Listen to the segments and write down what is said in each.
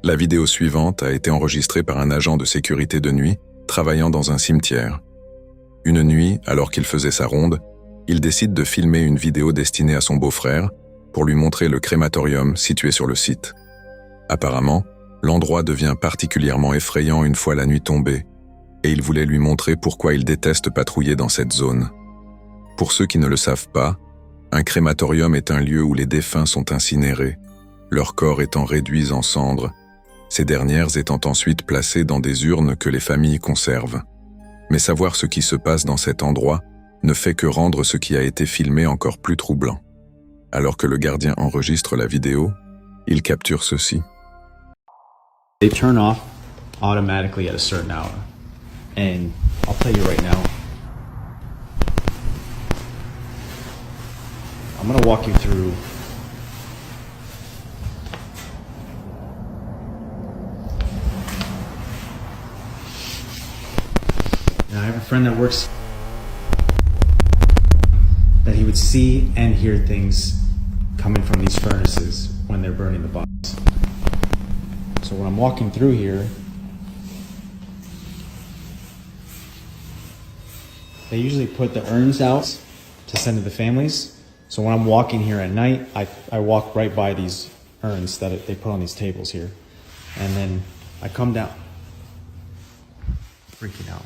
La vidéo suivante a été enregistrée par un agent de sécurité de nuit travaillant dans un cimetière. Une nuit, alors qu'il faisait sa ronde, il décide de filmer une vidéo destinée à son beau-frère pour lui montrer le crématorium situé sur le site. Apparemment, l'endroit devient particulièrement effrayant une fois la nuit tombée, et il voulait lui montrer pourquoi il déteste patrouiller dans cette zone. Pour ceux qui ne le savent pas, un crématorium est un lieu où les défunts sont incinérés, leurs corps étant réduits en cendres, ces dernières étant ensuite placées dans des urnes que les familles conservent. Mais savoir ce qui se passe dans cet endroit ne fait que rendre ce qui a été filmé encore plus troublant. Alors que le gardien enregistre la vidéo, il capture ceci. They turn off automatically at a certain hour. And I'll tell you right now, I'm going to walk you through now I have a friend that works that he would see and hear things coming from these furnaces when they're burning the bodies. So when I'm walking through here, they usually put the urns out to send to the families. So when I'm walking here at night, I walk right by these urns that they put on these tables here. And then I come down, freaking out.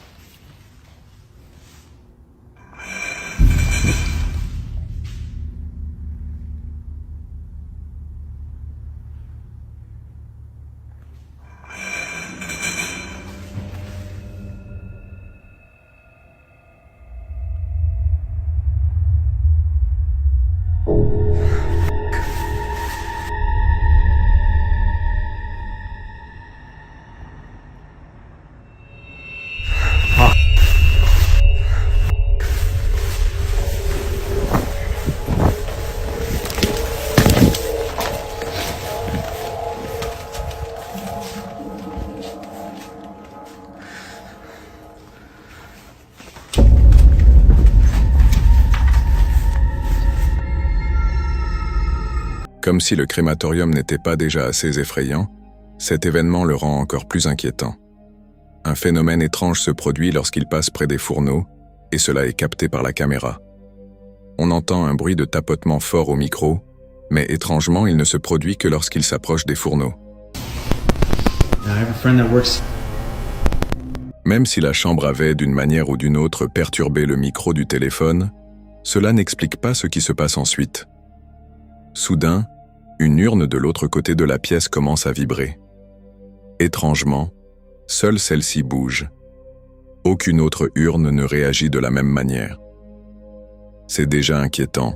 Comme si le crématorium n'était pas déjà assez effrayant, cet événement le rend encore plus inquiétant. Un phénomène étrange se produit lorsqu'il passe près des fourneaux, et cela est capté par la caméra. On entend un bruit de tapotement fort au micro, mais étrangement, il ne se produit que lorsqu'il s'approche des fourneaux. Même si la chambre avait, d'une manière ou d'une autre, perturbé le micro du téléphone, cela n'explique pas ce qui se passe ensuite. Soudain, une urne de l'autre côté de la pièce commence à vibrer. Étrangement, seule celle-ci bouge. Aucune autre urne ne réagit de la même manière. C'est déjà inquiétant,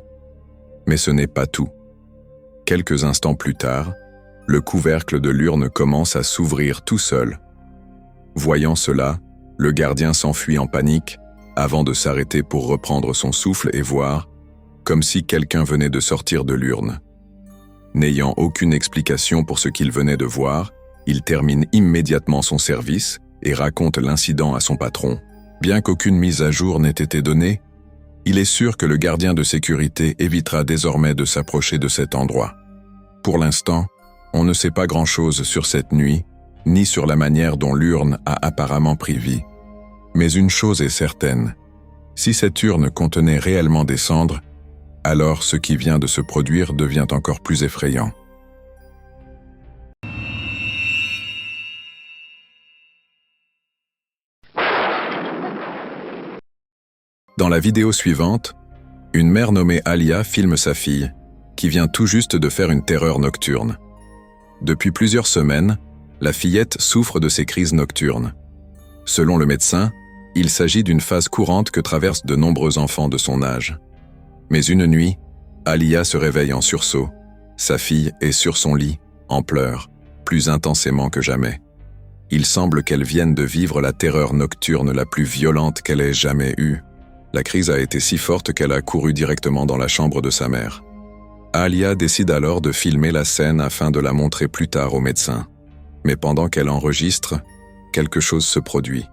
mais ce n'est pas tout. Quelques instants plus tard, le couvercle de l'urne commence à s'ouvrir tout seul. Voyant cela, le gardien s'enfuit en panique avant de s'arrêter pour reprendre son souffle et voir, comme si quelqu'un venait de sortir de l'urne. N'ayant aucune explication pour ce qu'il venait de voir, il termine immédiatement son service et raconte l'incident à son patron. Bien qu'aucune mise à jour n'ait été donnée, il est sûr que le gardien de sécurité évitera désormais de s'approcher de cet endroit. Pour l'instant, on ne sait pas grand-chose sur cette nuit, ni sur la manière dont l'urne a apparemment pris vie. Mais une chose est certaine, si cette urne contenait réellement des cendres, alors ce qui vient de se produire devient encore plus effrayant. Dans la vidéo suivante, une mère nommée Alia filme sa fille, qui vient tout juste de faire une terreur nocturne. Depuis plusieurs semaines, la fillette souffre de ces crises nocturnes. Selon le médecin, il s'agit d'une phase courante que traversent de nombreux enfants de son âge. Mais une nuit, Alia se réveille en sursaut. Sa fille est sur son lit, en pleurs, plus intensément que jamais. Il semble qu'elle vienne de vivre la terreur nocturne la plus violente qu'elle ait jamais eue. La crise a été si forte qu'elle a couru directement dans la chambre de sa mère. Alia décide alors de filmer la scène afin de la montrer plus tard au médecin. Mais pendant qu'elle enregistre, quelque chose se produit.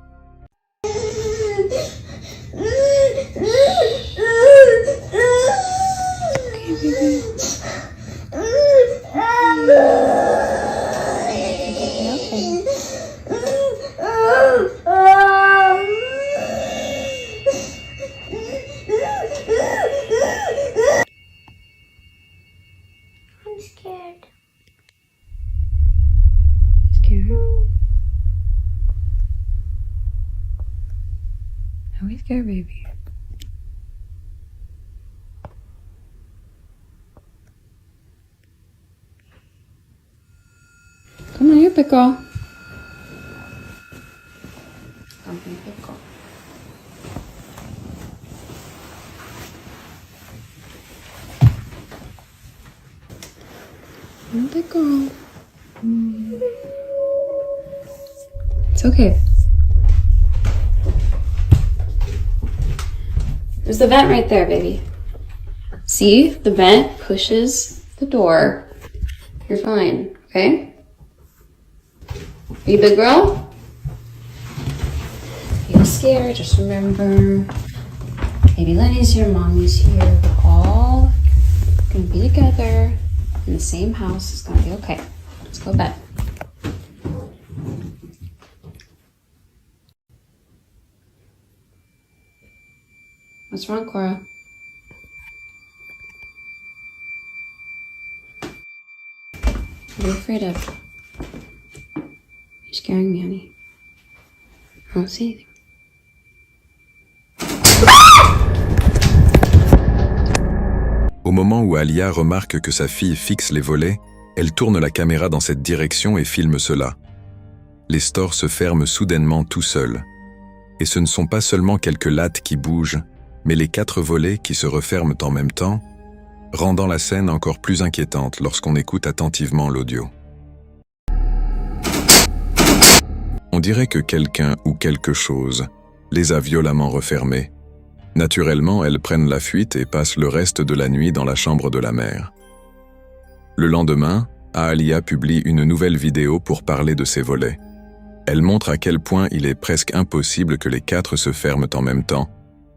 I'm scared. Scared? Are we scared, baby? Come on, you're a big girl. Come here, big girl. You're a big girl. It's okay. There's the vent right there, baby. See? The vent pushes the door. You're fine, okay? Are you a big girl? Feel scared, just remember. Baby Lenny's here, Mommy's here. We're all gonna be together in the same house. It's gonna be okay. Let's go to bed. What's wrong, Cora? What are you afraid of? You're scaring me, honey. I don't see anything. Au moment où Alia remarque que sa fille fixe les volets, elle tourne la caméra dans cette direction et filme cela. Les stores se ferment soudainement tout seuls. Et ce ne sont pas seulement quelques lattes qui bougent, mais les 4 volets qui se referment en même temps, rendant la scène encore plus inquiétante lorsqu'on écoute attentivement l'audio. On dirait que quelqu'un ou quelque chose les a violemment refermés. Naturellement, elles prennent la fuite et passent le reste de la nuit dans la chambre de la mère. Le lendemain, Aalia publie une nouvelle vidéo pour parler de ces volets. Elle montre à quel point il est presque impossible que les 4 se ferment en même temps,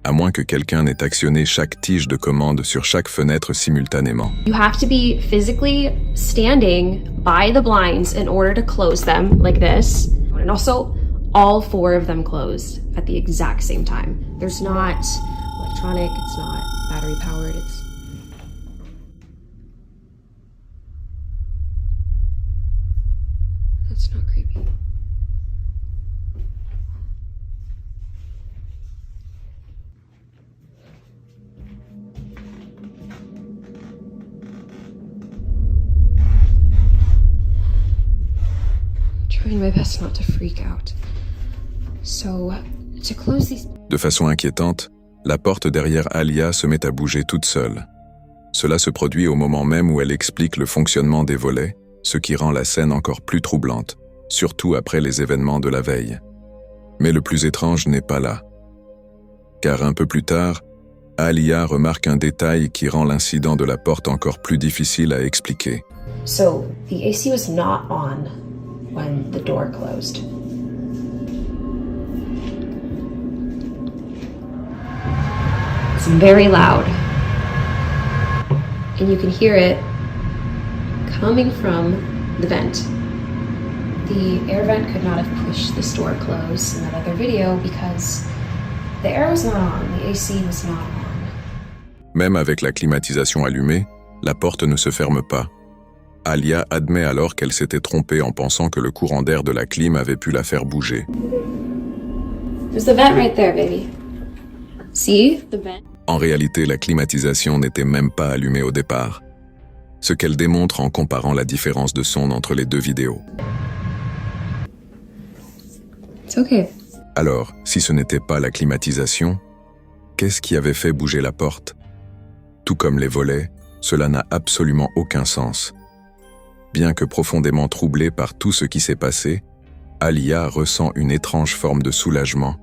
à moins que quelqu'un n'ait actionné chaque tige de commande sur chaque fenêtre simultanément. You have to be physically standing by the blinds in order to close them like this. And also, all 4 of them closed at the exact same time. There's not electronic, it's not battery powered, it's... That's not creepy. Trying my best not to freak out. So, to close these... De façon inquiétante, la porte derrière Alia se met à bouger toute seule. Cela se produit au moment même où elle explique le fonctionnement des volets, ce qui rend la scène encore plus troublante, surtout après les événements de la veille. Mais le plus étrange n'est pas là. Car un peu plus tard, Alia remarque un détail qui rend l'incident de la porte encore plus difficile à expliquer. So, the AC was not on when the door closed. It's very loud. And you can hear it coming from the vent. The air vent could not have pushed this door closed in that other video because the air was not on, the AC was not on. Même avec la climatisation allumée, la porte ne se ferme pas. Alia admet alors qu'elle s'était trompée en pensant que le courant d'air de la clim avait pu la faire bouger. There's the vent right there, baby. See? The vent. En réalité, la climatisation n'était même pas allumée au départ, ce qu'elle démontre en comparant la différence de son entre les 2 vidéos. It's okay. Alors, si ce n'était pas la climatisation, qu'est-ce qui avait fait bouger la porte? Tout comme les volets, cela n'a absolument aucun sens. Bien que profondément troublée par tout ce qui s'est passé, Alia ressent une étrange forme de soulagement,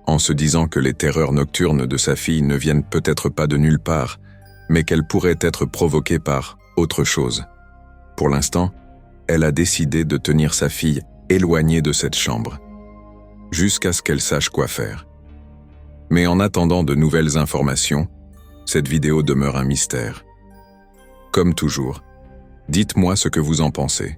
en se disant que les terreurs nocturnes de sa fille ne viennent peut-être pas de nulle part, mais qu'elles pourraient être provoquées par autre chose. Pour l'instant, elle a décidé de tenir sa fille éloignée de cette chambre, jusqu'à ce qu'elle sache quoi faire. Mais en attendant de nouvelles informations, cette vidéo demeure un mystère. Comme toujours, dites-moi ce que vous en pensez.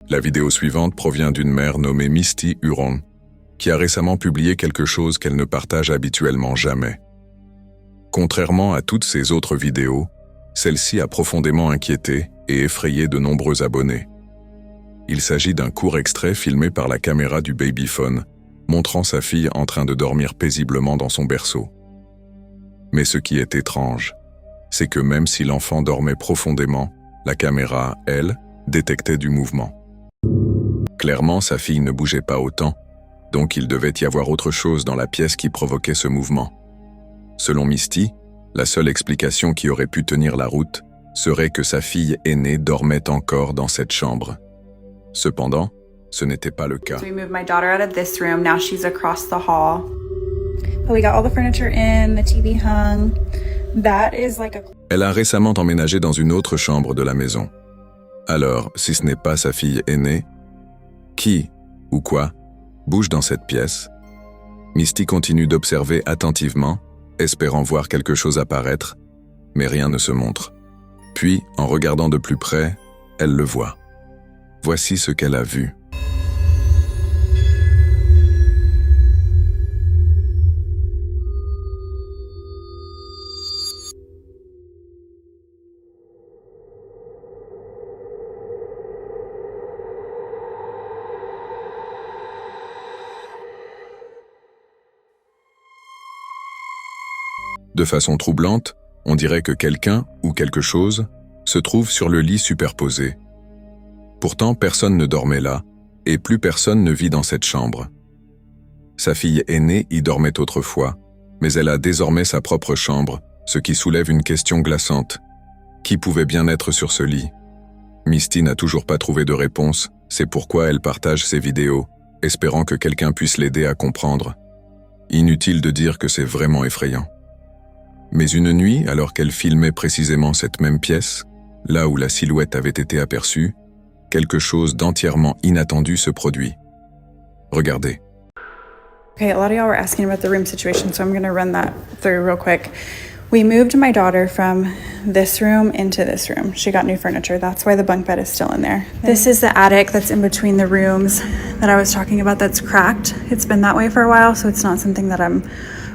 La vidéo suivante provient d'une mère nommée Misty Huron, qui a récemment publié quelque chose qu'elle ne partage habituellement jamais. Contrairement à toutes ses autres vidéos, celle-ci a profondément inquiété et effrayé de nombreux abonnés. Il s'agit d'un court extrait filmé par la caméra du babyphone, montrant sa fille en train de dormir paisiblement dans son berceau. Mais ce qui est étrange, c'est que même si l'enfant dormait profondément, la caméra, elle, détectait du mouvement. Clairement, sa fille ne bougeait pas autant, donc il devait y avoir autre chose dans la pièce qui provoquait ce mouvement. Selon Misty, la seule explication qui aurait pu tenir la route serait que sa fille aînée dormait encore dans cette chambre. Cependant, ce n'était pas le cas. So we moved my daughter out of this room. Now she's across the hall. But we got all the furniture in, the TV hung. That is like a... Elle a récemment emménagé dans une autre chambre de la maison. Alors, si ce n'est pas sa fille aînée, qui, ou quoi, bouge dans cette pièce? Misty continue d'observer attentivement, espérant voir quelque chose apparaître, mais rien ne se montre. Puis, en regardant de plus près, elle le voit. Voici ce qu'elle a vu. De façon troublante, on dirait que quelqu'un ou quelque chose se trouve sur le lit superposé. Pourtant, personne ne dormait là, et plus personne ne vit dans cette chambre. Sa fille aînée y dormait autrefois, mais elle a désormais sa propre chambre, ce qui soulève une question glaçante. Qui pouvait bien être sur ce lit? Misty n'a toujours pas trouvé de réponse, c'est pourquoi elle partage ses vidéos, espérant que quelqu'un puisse l'aider à comprendre. Inutile de dire que c'est vraiment effrayant. Mais une nuit, alors qu'elle filmait précisément cette même pièce, là où la silhouette avait été aperçue, quelque chose d'entièrement inattendu se produit. Regardez. Okay, a lot of y'all were asking about the room situation, so I'm going to run that through real quick. We moved my daughter from this room into this room. She got new furniture. That's why the bunk bed is still in there. This is the attic that's in between the rooms that I was talking about that's cracked. It's been that way for a while, so it's not something that I'm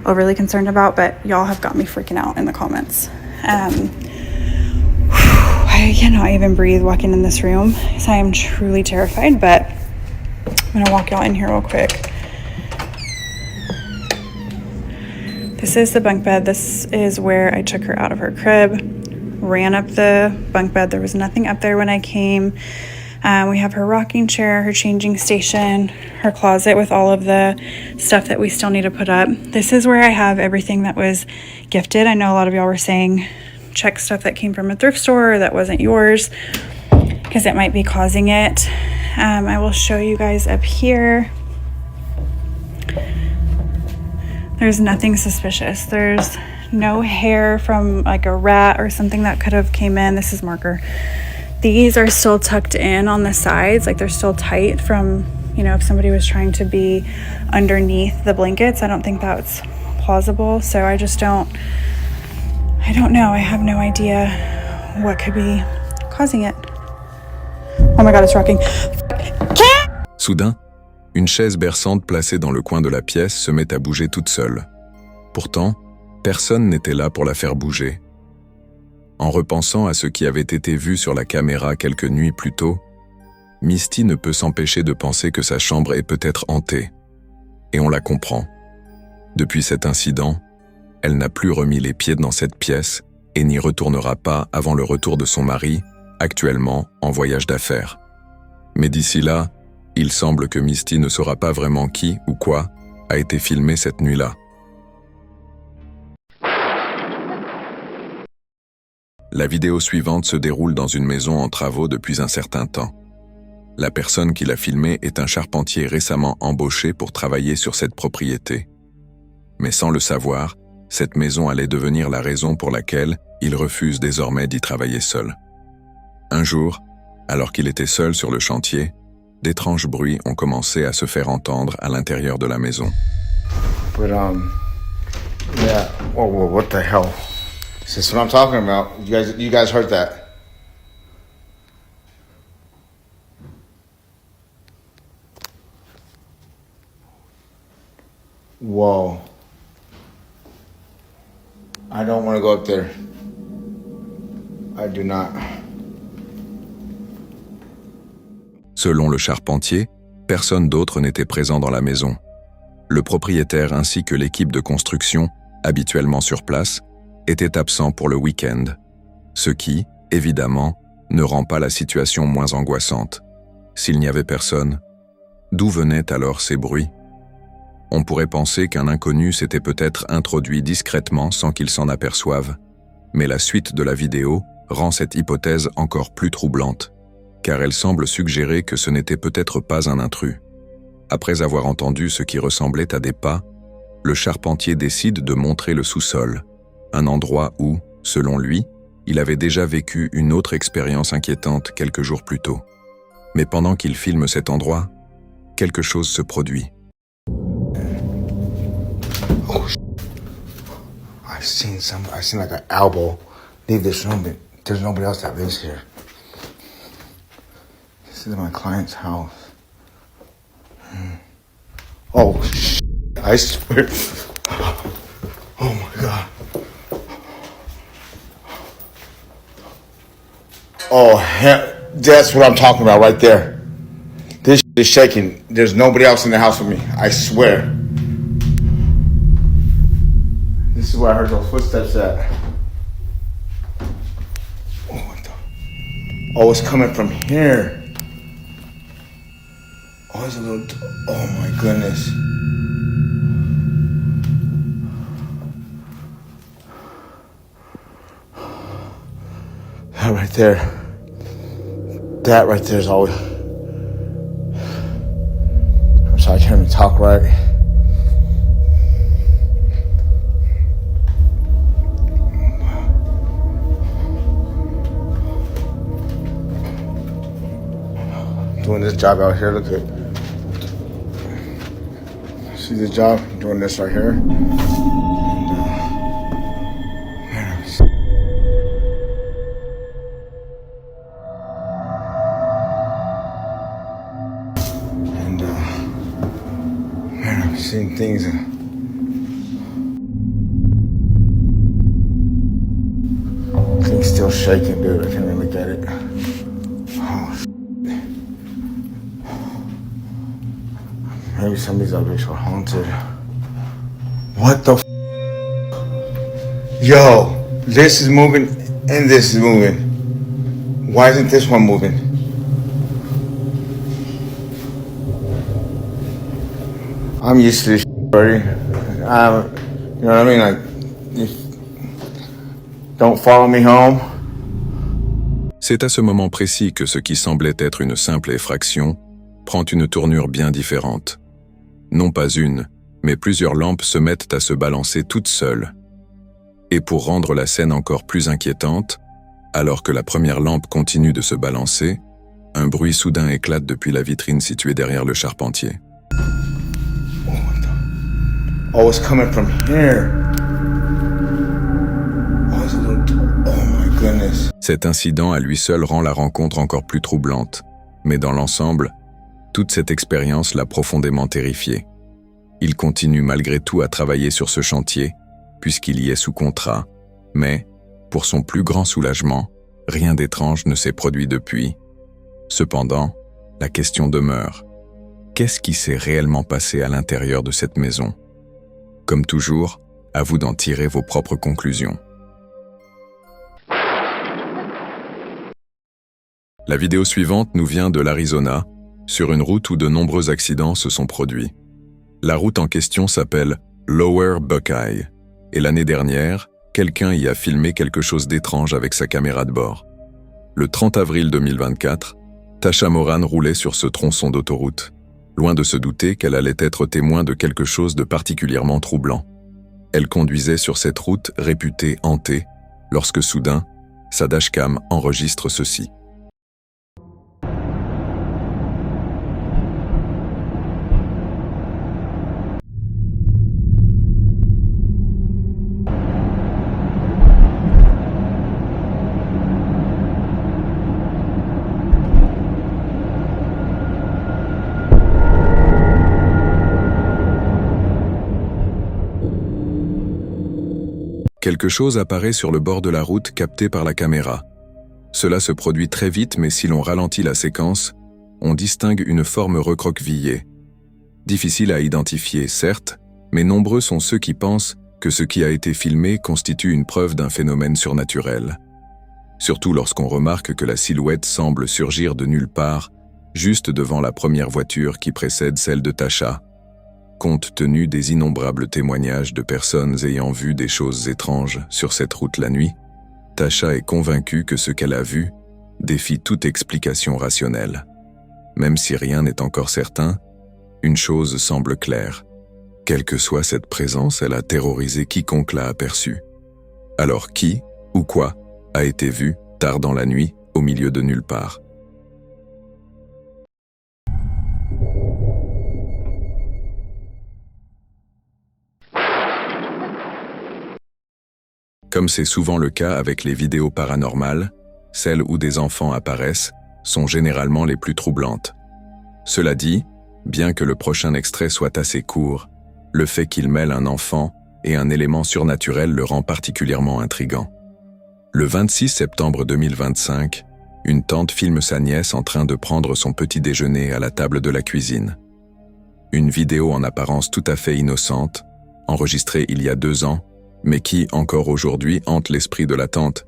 overly concerned about, but y'all have got me freaking out in the comments. I cannot even breathe walking in this room, so I am truly terrified, but I'm gonna walk y'all in here real quick. This is the bunk bed. This is where I took her out of her crib, ran up the bunk bed. There was nothing up there when I came. We have her rocking chair, her changing station, her closet with all of the stuff that we still need to put up. This is where I have everything that was gifted. I know a lot of y'all were saying check stuff that came from a thrift store or that wasn't yours because it might be causing it. I will show you guys up here. There's nothing suspicious. There's no hair from like a rat or something that could have came in. This is marker. These are still tucked in on the sides, like they're still tight from, you know, if somebody was trying to be underneath the blankets. I don't think that's plausible. So I don't know. I have no idea what could be causing it. Oh my God, it's rocking. Soudain, une chaise berçante placée dans le coin de la pièce se met à bouger toute seule. Pourtant, personne n'était là pour la faire bouger. En repensant à ce qui avait été vu sur la caméra quelques nuits plus tôt, Misty ne peut s'empêcher de penser que sa chambre est peut-être hantée. Et on la comprend. Depuis cet incident, elle n'a plus remis les pieds dans cette pièce et n'y retournera pas avant le retour de son mari, actuellement en voyage d'affaires. Mais d'ici là, il semble que Misty ne saura pas vraiment qui ou quoi a été filmé cette nuit-là. La vidéo suivante se déroule dans une maison en travaux depuis un certain temps. La personne qui l'a filmée est un charpentier récemment embauché pour travailler sur cette propriété. Mais sans le savoir, cette maison allait devenir la raison pour laquelle il refuse désormais d'y travailler seul. Un jour, alors qu'il était seul sur le chantier, d'étranges bruits ont commencé à se faire entendre à l'intérieur de la maison. But, yeah, whoa, what the hell? That's what I'm talking about. You guys heard that? Whoa. I don't want to go up there. I do not. Selon le charpentier, personne d'autre n'était présent dans la maison. Le propriétaire ainsi que l'équipe de construction, habituellement sur place, étaient absents pour le week-end, ce qui, évidemment, ne rend pas la situation moins angoissante. S'il n'y avait personne, d'où venaient alors ces bruits? On pourrait penser qu'un inconnu s'était peut-être introduit discrètement sans qu'il s'en aperçoive, mais la suite de la vidéo rend cette hypothèse encore plus troublante, car elle semble suggérer que ce n'était peut-être pas un intrus. Après avoir entendu ce qui ressemblait à des pas, le charpentier décide de montrer le sous-sol, un endroit où, selon lui, il avait déjà vécu une autre expérience inquiétante quelques jours plus tôt. Mais pendant qu'il filme cet endroit, quelque chose se produit. Oh, I seen like an elbow leave this room, but there's nobody else that lives here. This is my client's house. Oh, I swear. Oh my God. Oh, that's what I'm talking about right there. This is shaking. There's nobody else in the house with me. I swear. This is where I heard those footsteps at. Oh, what the? Oh, it's coming from here. Oh, it's a little. Oh my goodness. That right there. That right there is always. I'm sorry, I can't even talk right. Doing this job out here, look at. See this job? Doing this right here. Man, I've seen things. Things still shaking, dude. I can't even look at it. Oh, maybe some of these objects were haunted. What the Yo, this is moving and this is moving. Why isn't this one moving? I'm used to this already. You know what I mean? Like, don't follow me home. C'est à ce moment précis que ce qui semblait être une simple effraction prend une tournure bien différente. Non pas une, mais plusieurs lampes se mettent à se balancer toutes seules. Et pour rendre la scène encore plus inquiétante, alors que la première lampe continue de se balancer, un bruit soudain éclate depuis la vitrine située derrière le charpentier. Oh, it's coming from here. Oh my goodness. Cet incident à lui seul rend la rencontre encore plus troublante, mais dans l'ensemble, toute cette expérience l'a profondément terrifié. Il continue malgré tout à travailler sur ce chantier, puisqu'il y est sous contrat, mais, pour son plus grand soulagement, rien d'étrange ne s'est produit depuis. Cependant, la question demeure. Qu'est-ce qui s'est réellement passé à l'intérieur de cette maison? Comme toujours, à vous d'en tirer vos propres conclusions. La vidéo suivante nous vient de l'Arizona, sur une route où de nombreux accidents se sont produits. La route en question s'appelle Lower Buckeye, et l'année dernière, quelqu'un y a filmé quelque chose d'étrange avec sa caméra de bord. Le 30 avril 2024, Tasha Moran roulait sur ce tronçon d'autoroute, loin de se douter qu'elle allait être témoin de quelque chose de particulièrement troublant. Elle conduisait sur cette route réputée hantée, lorsque soudain, sa dashcam enregistre ceci. Quelque chose apparaît sur le bord de la route capté par la caméra. Cela se produit très vite, mais si l'on ralentit la séquence, on distingue une forme recroquevillée. Difficile à identifier, certes, mais nombreux sont ceux qui pensent que ce qui a été filmé constitue une preuve d'un phénomène surnaturel. Surtout lorsqu'on remarque que la silhouette semble surgir de nulle part, juste devant la première voiture qui précède celle de Tasha. Compte tenu des innombrables témoignages de personnes ayant vu des choses étranges sur cette route la nuit, Tasha est convaincue que ce qu'elle a vu défie toute explication rationnelle. Même si rien n'est encore certain, une chose semble claire. Quelle que soit cette présence, elle a terrorisé quiconque l'a aperçue. Alors qui, ou quoi, a été vu, tard dans la nuit, au milieu de nulle part? Comme c'est souvent le cas avec les vidéos paranormales, celles où des enfants apparaissent sont généralement les plus troublantes. Cela dit, bien que le prochain extrait soit assez court, le fait qu'il mêle un enfant et un élément surnaturel le rend particulièrement intriguant. Le 26 septembre 2025, une tante filme sa nièce en train de prendre son petit déjeuner à la table de la cuisine. Une vidéo en apparence tout à fait innocente, enregistrée il y a 2 ans, mais qui, encore aujourd'hui, hante l'esprit de la tante,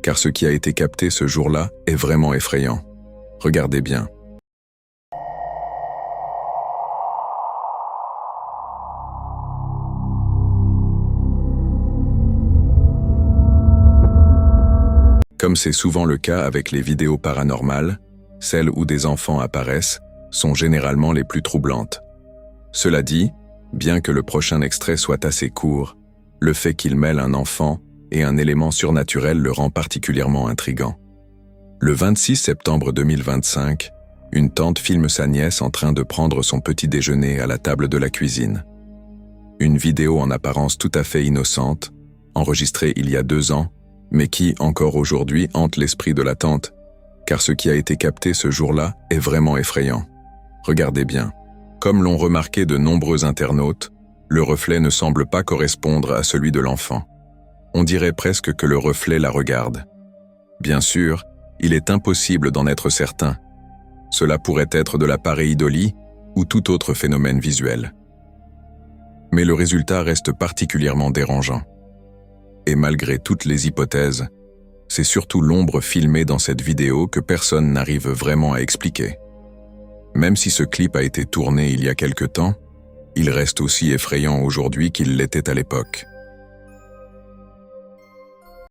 car ce qui a été capté ce jour-là est vraiment effrayant. Regardez bien. Comme c'est souvent le cas avec les vidéos paranormales, celles où des enfants apparaissent sont généralement les plus troublantes. Cela dit, bien que le prochain extrait soit assez court, le fait qu'il mêle un enfant et un élément surnaturel le rend particulièrement intriguant. Le 26 septembre 2025, une tante filme sa nièce en train de prendre son petit déjeuner à la table de la cuisine. Une vidéo en apparence tout à fait innocente, enregistrée il y a 2 ans, mais qui, encore aujourd'hui, hante l'esprit de la tante, car ce qui a été capté ce jour-là est vraiment effrayant. Regardez bien. Comme l'ont remarqué de nombreux internautes, le reflet ne semble pas correspondre à celui de l'enfant. On dirait presque que le reflet la regarde. Bien sûr, il est impossible d'en être certain. Cela pourrait être de la pareidolie ou tout autre phénomène visuel. Mais le résultat reste particulièrement dérangeant. Et malgré toutes les hypothèses, c'est surtout l'ombre filmée dans cette vidéo que personne n'arrive vraiment à expliquer. Même si ce clip a été tourné il y a quelque temps, il reste aussi effrayant aujourd'hui qu'il l'était à l'époque.